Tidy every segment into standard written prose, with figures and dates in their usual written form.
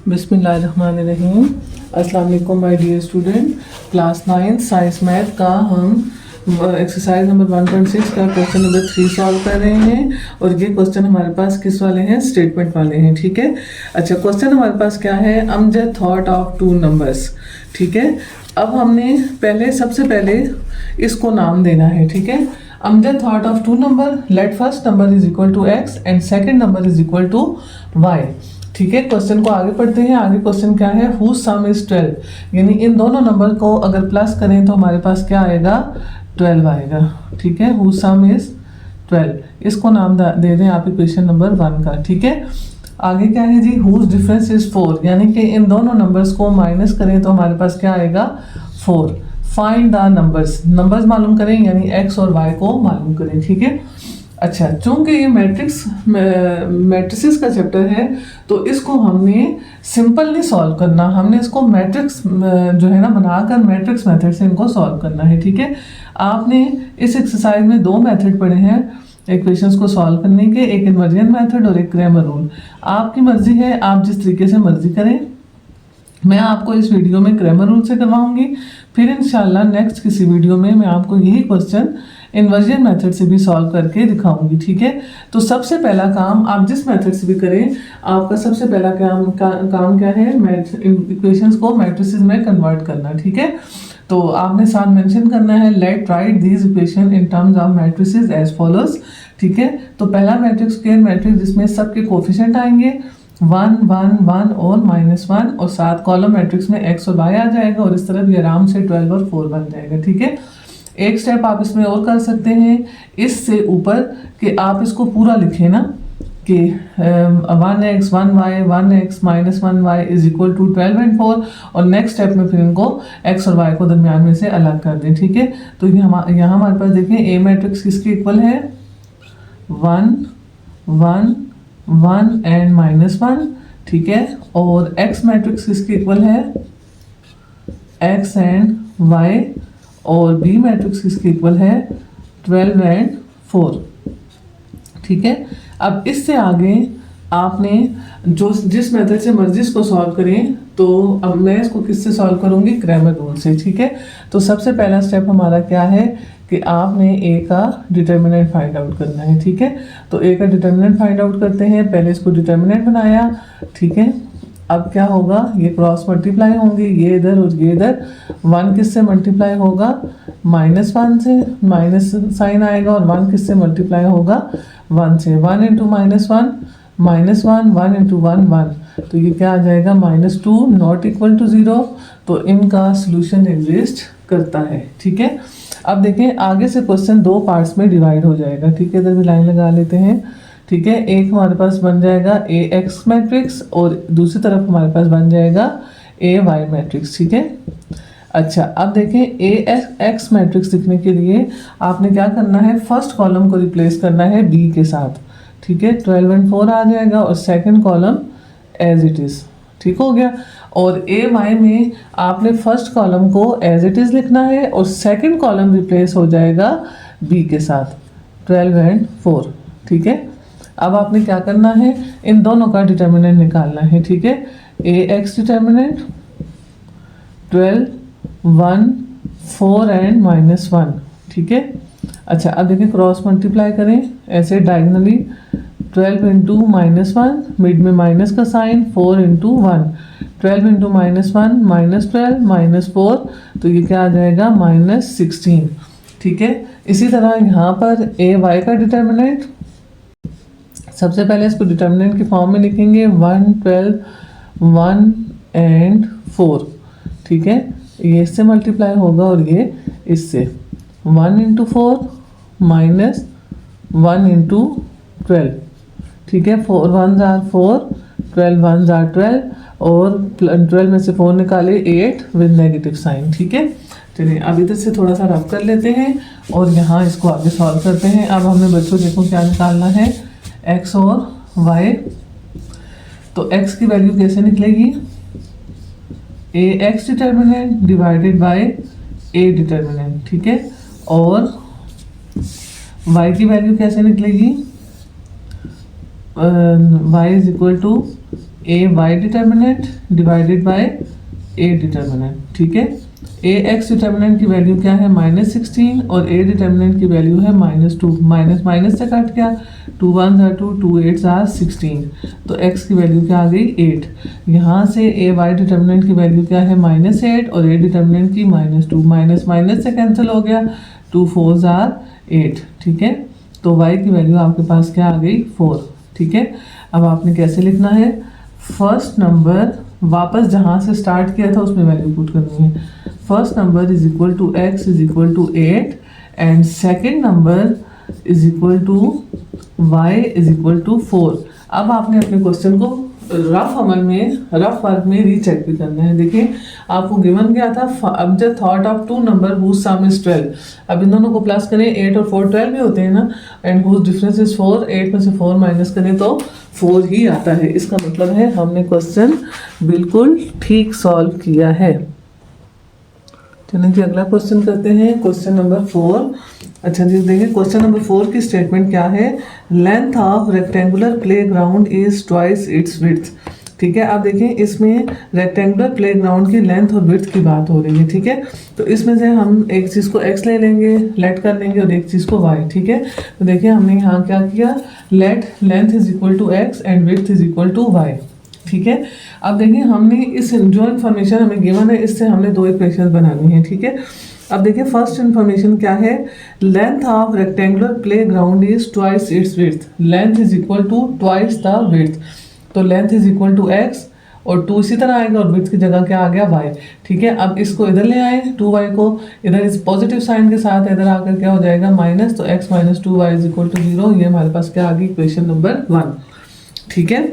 बिस्मिल्लाहिर्रहमानिर्रहीम। अस्सलाम वालेकुम my dear student. Class 9 science math का हम एक्सरसाइज नंबर 1.6 का क्वेश्चन नंबर 3 सॉल्व कर रहे हैं। और ये क्वेश्चन हमारे पास किस वाले हैं? स्टेटमेंट वाले हैं। ठीक है। अच्छा, क्वेश्चन हमारे पास क्या है? Amjad thought of two numbers. ठीक है। अब हमने सबसे पहले इसको नाम देना है। ठीक है। Amjad thought of two number, let first number is equal to X and second number is equal to Y. ठीक है। क्वेश्चन को आगे पढ़ते हैं। आगे क्वेश्चन क्या है? हुज सम इज 12, यानी इन दोनों नंबर को अगर प्लस करें तो हमारे पास क्या आएगा? 12 आएगा। ठीक है। हुज सम इज 12, इसको नाम दे दें आप इक्वेशन नंबर 1 का। ठीक है। आगे क्या है जी? हुज डिफरेंस इज 4, यानी कि इन दोनों नंबर्स को माइनस करें तो हमारे पास क्या आएगा? 4। फाइंड द नंबर्स मालूम करें, यानी एक्स और वाई को मालूम करें। ठीक है। अच्छा, चूंकि ये मैट्रिसेस का चैप्टर है तो इसको हमने सिंपल नहीं सॉल्व करना, हमने इसको मैट्रिक्स जो है ना बनाकर मैट्रिक्स मेथड से इनको सॉल्व करना है। ठीक है। आपने इस एक्सरसाइज में 2 मेथड पढ़े हैं इक्वेशंस को सॉल्व करने के, एक इन्वर्जन मेथड और एक क्रैमर रूल। आपकी मर्जी है, आप जिस तरीके से मर्जी करें। मैं आपको इस वीडियो में क्रैमर रूल से करवाऊंगी, फिर इंशाल्लाह नेक्स्ट किसी वीडियो में मैं आपको यही क्वेश्चन इन्वर्जन मेथड से भी सॉल्व करके दिखाऊंगी। ठीक है। तो सबसे पहला काम आप जिस मेथड से भी करें, आपका सबसे पहला काम क्या है? इक्वेशंस को मैट्रिसेस में कन्वर्ट करना। ठीक है। तो आपने साथ मेंशन करना है, let write these equation in terms of matrices as follows. ठीक है। तो पहला मैट्रिक्स स्क्वायर मैट्रिक्स जिसमें सबके कोफिशिएंट आएंगे 1 1 1 और -1, और साथ कॉलम मैट्रिक्स में एक्स और वाई आ जाएगा, और इस तरह भी आराम से 12 और 4 बन जाएगा। ठीक है। एक स्टेप आप इसमें और कर सकते हैं इससे ऊपर, कि आप इसको पूरा लिखें ना कि 1x 1y 1x -1y is equal to 12 and 4, और नेक्स्ट स्टेप में फिर इनको x और y को दरमियान में से अलग कर दें। ठीक है। तो यहाँ हमारे पास देखें ए मैट्रिक्स किसके इक्वल है? 1 1 1 एंड -1। ठीक है। और x मैट्रिक्स किसके इक्वल है? x and y। और बी मैट्रिक्स किसके इक्वल है? 12 एंड 4। ठीक है। अब इससे आगे आपने जिस मेथड से मर्जी इसको सॉल्व करें, तो अब मैं इसको किससे सॉल्व करूंगी? क्रैमर रूल से। ठीक है। तो सबसे पहला स्टेप हमारा क्या है कि आपने ए का डिटर्मिनेंट फाइंड आउट करना है। ठीक है। तो ए का डिटर्मिनेंट फाइंड आउट करते हैं। पहले इसको डिटर्मिनेंट बनाया। ठीक है। अब क्या होगा? ये क्रॉस मल्टीप्लाई होंगे, ये इधर और ये इधर। 1 किससे मल्टीप्लाई होगा? -1 से, माइनस साइन आएगा, और 1 किससे मल्टीप्लाई होगा? 1 से। 1 इंटू -1 -1, 1 इंटू 1 1, तो ये क्या आ जाएगा? -2 नॉट इक्वल टू 0। तो इनका सोल्यूशन एग्जिस्ट करता है। ठीक है। अब देखें आगे से क्वेश्चन 2 पार्ट्स में डिवाइड हो जाएगा। ठीक है। इधर भी लाइन लगा लेते हैं। ठीक है। एक हमारे पास बन जाएगा ए एक्स मैट्रिक्स, और दूसरी तरफ हमारे पास बन जाएगा ए वाई मैट्रिक्स। ठीक है। अच्छा, अब देखें ए एक्स मैट्रिक्स लिखने के लिए आपने क्या करना है? फर्स्ट कॉलम को रिप्लेस करना है बी के साथ। ठीक है। 12 एंड 4 आ जाएगा, और second column as it is. ठीक हो गया। और ए वाई में आपने first column as it it इज लिखना है, और सेकंड कॉलम रिप्लेस हो जाएगा बी के साथ 12 एंड 4। ठीक है। अब आपने क्या करना है? इन दोनों का डिटर्मिनेंट निकालना है। ठीक है। A X determinant 12 1 4 and -1। ठीक है। अच्छा, अब देखिए क्रॉस मल्टीप्लाई करें ऐसे डायगनली। 12 इंटू -1, मिड में माइनस का साइन, 4 इंटू 1, 12 इंटू -1 -12 -4, तो ये क्या आ जाएगा? -16। ठीक है। इसी तरह यहाँ पर ए वाई का डिटर्मिनेंट, सबसे पहले इसको डिटर्मिनेंट की फॉर्म में लिखेंगे 1 12 1 एंड 4। ठीक है। ये इससे मल्टीप्लाई होगा, और ये इससे 1 इंटू 4 माइनस 1 इंटू 12। ठीक है। 4 1s are 4, 12 1s are 12, और 12 में से 4 निकाले 8 विद नेगेटिव साइन। ठीक है। चलिए अब इधर से थोड़ा सा रफ कर लेते हैं, और यहाँ इसको आगे सॉल्व करते हैं। अब हमें बच्चों देखो क्या निकालना है? x और y। तो x की वैल्यू कैसे निकलेगी? A X determinant divided by A determinant. ठीक है। और y की वैल्यू कैसे निकलेगी? y is equal to A Y determinant divided by A determinant, ठीक है। ए एक्स डिटर्मिनेंट की वैल्यू क्या है -16 और ए डिटर्मिनेंट की वैल्यू है -2, माइनस माइनस से कट गया, 2 1 are 2, 2 8 are 16, तो x की वैल्यू क्या आ गई 8। यहाँ से ए वाई डिटर्मिनेंट की वैल्यू क्या है -8 और ए डिटर्मिनेंट की -2, माइनस माइनस से कैंसिल हो गया, 2 4 are 8, ठीक है। तो y की वैल्यू आपके पास क्या आ गई 4, ठीक है। अब आपने कैसे लिखना है, फर्स्ट नंबर वापस जहाँ से स्टार्ट किया था उसमें वैल्यू पुट करनी है। First number is equal to x is equal to 8 and second number is equal to y is equal to 4। अब आपने अपने क्वेश्चन को रफ वर्क में रीचेक भी करना है। देखिए आपको गिवन क्या था, object thought of two number whose sum is 12। अब इन दोनों को प्लस करें, 8 और 4 12 भी होते हैं ना, एंड हुज डिफरेंस इज 4, 8 में से 4 माइनस करें तो 4 ही आता है। इसका मतलब है हमने क्वेश्चन बिल्कुल ठीक सॉल्व किया है। चलिए जी अगला क्वेश्चन करते हैं, क्वेश्चन नंबर 4। अच्छा जी देखिए क्वेश्चन नंबर 4 की स्टेटमेंट क्या है, length of rectangular playground is twice its width, ठीक है। आप देखें इसमें रेक्टेंगुलर प्लेग्राउंड की लेंथ और विड्थ की बात हो रही है, ठीक है। तो इसमें से हम एक चीज़ को x ले लेंगे, लेट कर लेंगे, और एक चीज़ को y, ठीक है। तो देखिए हमने यहाँ क्या किया, let length is equal to x and width is equal to y, ठीक है। अब देखिए हमने इस जो इन्फॉर्मेशन हमें गिवन है इससे हमने दो इक्वेशन बनानी है, ठीक है। अब देखिए फर्स्ट इन्फॉर्मेशन क्या है, length of rectangular playground is twice its width, length is equal to twice the width. तो length is equal to x और 2 इसी तरह आएगा और विड्थ की जगह क्या आ गया y, ठीक है। अब इसको इधर ले आए, 2y को इधर इस पॉजिटिव साइन के साथ इधर आकर क्या हो जाएगा माइनस, तो x minus 2y is equal to 0। ये हमारे पास क्या आ गई इक्वेशन नंबर 1, ठीक है।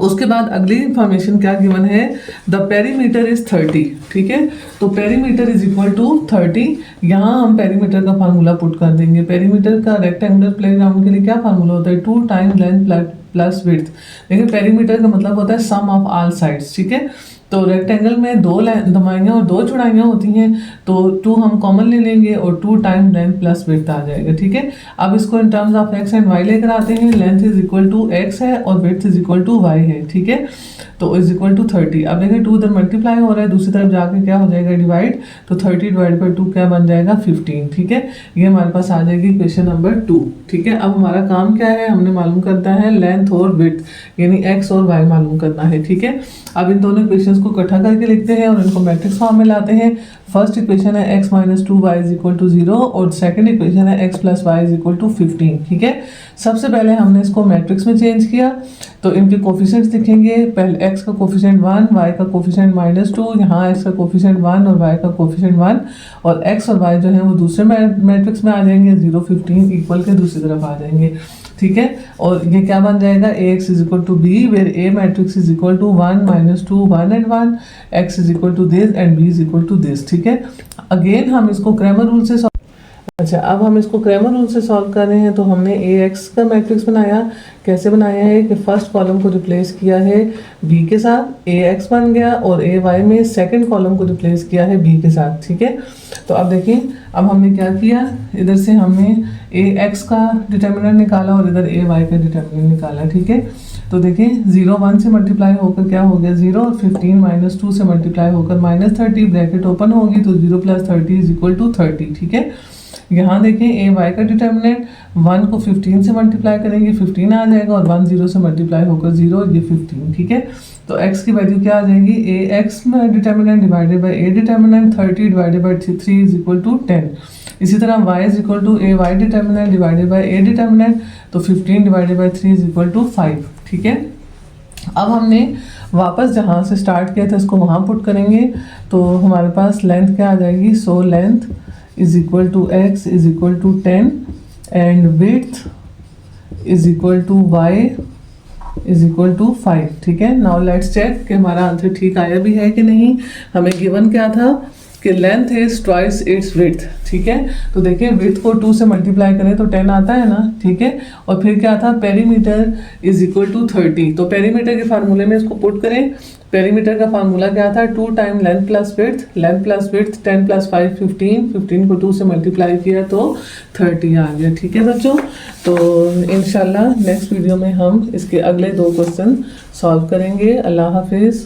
उसके बाद अगली इंफॉर्मेशन क्या गिवन है, द पेरीमीटर इज 30, ठीक है। तो पेरीमीटर इज इक्वल टू 30, यहाँ हम पेरीमीटर का फार्मूला पुट कर देंगे। पेरीमीटर का रेक्टेंगुलर प्लेग्राउंड के लिए क्या फार्मूला होता है, 2 टाइम लेंथ प्लस विड्थ। देखिए पेरीमीटर का मतलब होता है सम ऑफ ऑल साइड्स, ठीक है। तो रेक्टेंगल में 2 लंबाइयाँ और 2 चौड़ाइयाँ होती हैं, तो 2 हम कॉमन ले लेंगे और 2 टाइम लेंथ प्लस विड्थ आ जाएगा, ठीक है। अब इसको in terms of x and y लेकर आते हैं, length is equal to x है और width is equal to y है, ठीक है। तो इज इक्वल टू 30। अब देखिए 2 इधर मल्टीप्लाई हो रहा है, दूसरी तरफ जाके क्या हो जाएगा डिवाइड, तो 30 डिवाइड बाई 2 क्या बन जाएगा 15, ठीक है। ये हमारे पास आ जाएगी क्वेश्चन नंबर 2, ठीक है। अब हमारा काम क्या है, हमने मालूम करना है लेंथ और विड्थ, यानी x और y मालूम करना है, ठीक है। अब इन दोनों इक्वेशंस को इकट्ठा करके लिखते हैं और इनको मैट्रिक्स फॉर्म में लाते हैं। फर्स्ट इक्वेशन है x minus 2y is equal to 0 और सेकंड इक्वेशन है x plus Y is equal to 15, ठीक है। सबसे पहले हमने इसको मैट्रिक्स में चेंज किया, तो इनके कोफिशिएंट्स दिखेंगे, पहले x का कोफिशिएंट 1, y का कोफिशिएंट -2, यहाँ x का कोफिशिएंट 1 और y का कोफिशिएंट 1, और x और y जो है वो दूसरे मैट्रिक्स में आ जाएंगे, 0 15 इक्वल के दूसरी तरफ आ जाएंगे, ठीक है। और ये क्या बन जाएगा, ax is equal to b where a matrix is equal to 1 -2 1 and 1, x is equal to this and b is equal to this, ठीक है। अगेन हम इसको क्रैमर रूल से अच्छा अब हम इसको क्रैमर रूल से सॉल्व कर रहे हैं। तो हमने ax का मैट्रिक्स बनाया, कैसे बनाया है कि फर्स्ट कॉलम को रिप्लेस किया है b के साथ, ax बन गया, और ay में सेकंड कॉलम को रिप्लेस किया है b के साथ, ठीक है। तो अब देखिए अब हमने क्या किया, इधर से हमने ax का डिटर्मिनेंट निकाला और इधर ay का डिटर्मिनेंट निकाला, ठीक है। तो देखिए 0 1 से मल्टीप्लाई होकर क्या हो गया 0, और 15 माइनस 2 से मल्टीप्लाई होकर -30, ब्रैकेट ओपन होगी तो 0 प्लस 30 इज इक्वल टू 30, ठीक है। यहाँ देखिए ए वाई का डिटर्मिनेंट 1 को 15 से मल्टीप्लाई करेंगे 15 आ जाएगा, और 1 0 से मल्टीप्लाई होकर 0, ये 15, ठीक है। तो x की वैल्यू क्या आ जाएगी, ए एक्स में determinant divided by A determinant, 30 divided by 3 is equal to 10। इसी तरह y is equal to A Y determinant divided by A determinant, तो 15 divided by 3 is equal to 5, ठीक है। अब हमने वापस जहाँ से स्टार्ट किया था इसको वहाँ पुट करेंगे, तो हमारे पास लेंथ क्या आ जाएगी, so length is equal to x is equal to 10 and width is equal to y is equal to 5, ठीक है। नाउ लेट्स चेक कि हमारा आंसर ठीक आया भी है कि नहीं। हमें गिवन क्या था कि length is twice its width, ठीक है। तो देखिए विड्थ को 2 से मल्टीप्लाई करें तो 10 आता है ना, ठीक है। और फिर क्या था, पेरीमीटर इज इक्वल टू 30। तो पेरीमीटर के फार्मूले में इसको पुट करें। पेरीमीटर का फार्मूला क्या था, 2 time length plus width, length plus width 10 plus 5 15, 15 को 2 से मल्टीप्लाई किया तो 30 आ गया, ठीक है बच्चों। तो इंशाल्लाह नेक्स्ट वीडियो में हम इसके अगले 2 क्वेश्चन सॉल्व करेंगे। अल्लाह हाफिज़।